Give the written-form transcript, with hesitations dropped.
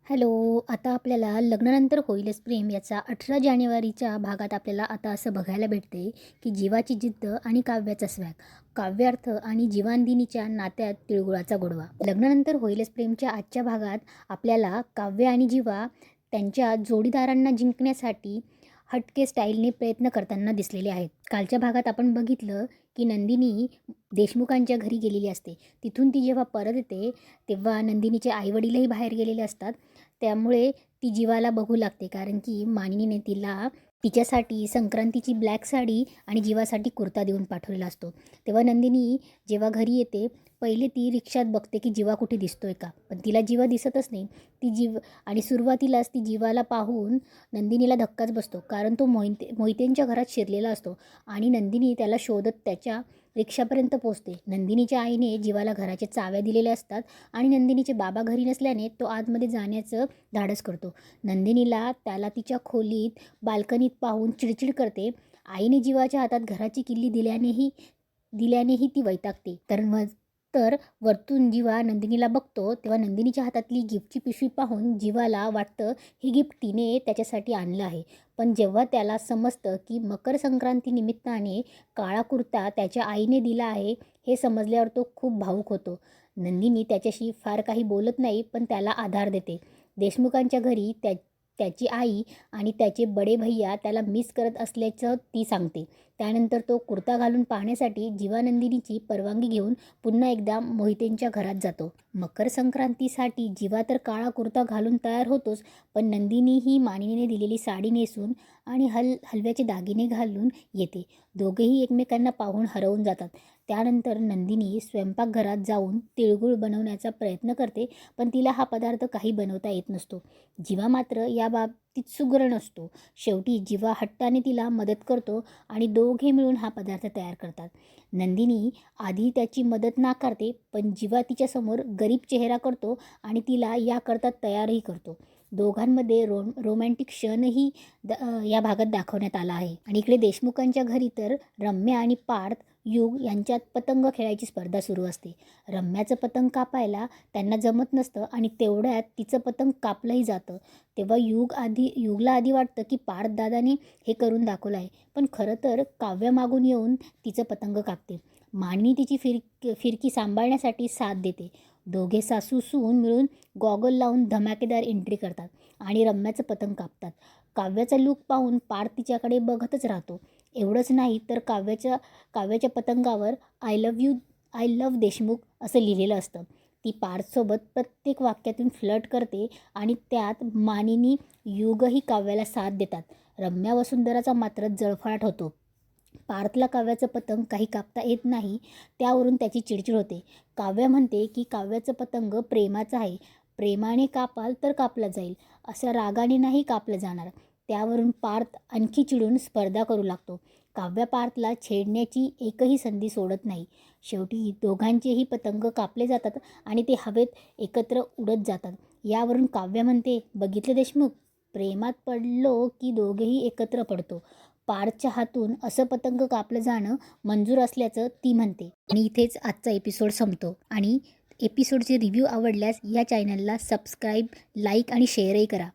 Hello. आता आपल्याला लग्नानंतर होईलच प्रेम याचा 18 जानेवारीच्या भागात आपल्याला आता असं बघायला भेटते की जीवाची जिद्द आणि काव्याचा स्वॅग, काव्यार्थ आणि जीवांदिनीच्या नात्यात तिळगुळाचा गोडवा. लग्नानंतर होईलच प्रेमच्या आजच्या भागात आपल्याला काव्य आणि जीवा त्यांच्या जोडीदारांना जिंकण्यासाठी हटके स्टाईलने प्रयत्न करताना दिसलेले आहेत. कालच्या भागात आपण बघितलं की नंदिनी देशमुखांच्या घरी गेलेली असते. तिथून ती जेव्हा परत येते तेव्हा नंदिनीचे आईवडीलही बाहेर गेलेले असतात. त्यामुळे ती जीवाला बघू लागते, कारण की मानिनीने तिला तिच्यासाठी संक्रांतीची ब्लॅक साडी आणि जीवासाठी कुर्ता देऊन पाठवलेला असतो. तेव्हा नंदिनी जेव्हा घरी येते पहिले ती रिक्षात बघते की जीवा कुठे दिसतोय का, पण तिला जीवा दिसतच नाही. आणि सुरुवातीलाच ती जीवाला पाहून नंदिनीला धक्काच बसतो, कारण तो मोहितेंच्या घरात शिरलेला असतो आणि नंदिनी त्याला शोधत त्याच्या रिक्षापर्यंत पोहोचते. नंदिनीच्या आईने जीवाला घराच्या चाव्या दिलेल्या असतात आणि नंदिनीचे बाबा घरी नसल्याने तो आतमध्ये जाण्याचं धाडस करतो. नंदिनीला त्याला तिच्या खोलीत बाल्कनीत पाहून चिडचिड करते. आईने जीवाच्या हातात घराची किल्ली दिल्यानेही ती वैतागते. तर वरतून जीवा नंदिनीला बघतो तेव्हा नंदिनीच्या हातातली गिफ्टची पिशवी पाहून जीवाला वाटतं ही गिफ्ट तिने त्याच्यासाठी आणलं आहे. पण जेव्हा त्याला समजतं की मकर संक्रांती निमित्ताने काळा कुर्ता त्याच्या आईने दिला आहे हे समजल्यावर तो खूप भावूक होतो. नंदिनी त्याच्याशी फार काही बोलत नाही, पण त्याला आधार देते. देशमुखांच्या घरी त्याची आई आणि त्याचे बडे भैया त्याला मिस करत असल्याचं ती सांगते. त्यानंतर तो कुर्ता घालून पाहण्यासाठी जीवानंदिनीची परवानगी घेऊन पुन्हा एकदा मोहितेंच्या घरात जातो. मकर संक्रांतीसाठी जीवा तर काळा कुर्ता घालून तयार होतोच, पण नंदिनी ही मानिनीने दिलेली साडी नेसून आणि हलव्याचे दागिने घालून येते. दोघेही एकमेकांना पाहून हरवून जातात. त्यानंतर नंदिनी स्वयंपाकघरात जाऊन तिळगुळ बनवण्याचा प्रयत्न करते, पण तिला हा पदार्थ काही बनवता येत नसतो. जीवा मात्र या बाबतीत सुगरण असतो. शेवटी जीवा हट्टाने तिला मदत करतो आणि दोघे मिळून हा पदार्थ तयार करतात. नंदिनी आधी त्याची मदत नाकारते, पण जीवा तिच्यासमोर गरीब चेहरा करतो आणि तिला याकरता तयारही करतो. दोघांमध्ये रोमॅन्टिक क्षणही या भागात दाखवण्यात आला आहे. आणि इकडे देशमुखांच्या घरी तर रम्या आणि पार्थ युग यांच्यात पतंग खेळायची स्पर्धा सुरू असते. रम्याचं पतंग कापायला त्यांना जमत नसतं आणि तेवढ्यात तिचं पतंग कापलंही जातं. तेव्हा युगला आधी वाटतं की पार्थ दादाने हे करून दाखवलं आहे, पण खरं तर काव्य मागून येऊन तिचं पतंग कापते. मानिनी तिची फिरकी सांभाळण्यासाठी साथ देते. दोघे सासू सून मिळून गॉगल लावून धमाकेदार एंट्री करतात आणि रम्याचं पतंग कापतात. काव्याचा लूक पाहून पार्थ तिच्याकडे बघतच राहतो. एवढंच नाही तर काव्याच्या पतंगावर आय लव्ह देशमुख असं लिहिलेलं असतं. ती पार्थसोबत प्रत्येक वाक्यातून फ्लर्ट करते आणि त्यात मानिनी युगही काव्याला साथ देतात. रम्या वसुंधराचा मात्र जळफळाट होतो. पार्थला काव्याचं पतंग काही कापता येत नाही, त्यावरून त्याची चिडचिड होते. काव्य म्हणते की काव्याचं पतंग प्रेमाचं आहे, प्रेमाने कापाल तर कापलं जाईल, असं रागाने नाही कापलं जाणार. त्यावरून पार्थ आणखी चिडून स्पर्धा करू लागतो. काव्य पार्थला छेडण्याची एकही संधी सोडत नाही. शेवटी दोघांचेही पतंग कापले जातात आणि ते हवेत एकत्र उडत जातात. यावरून काव्य म्हणते, बघितलं देशमुख, प्रेमात पडलो की दोघेही एकत्र पडतो. पार्थच्या हातून असं पतंग कापलं जाणं मंजूर असल्याचं ती म्हणते. आणि इथेच आजचा एपिसोड संपतो. आणि एपिसोडचे रिव्ह्यू आवडल्यास या चॅनलला सबस्क्राईब, लाईक आणि शेअरही करा.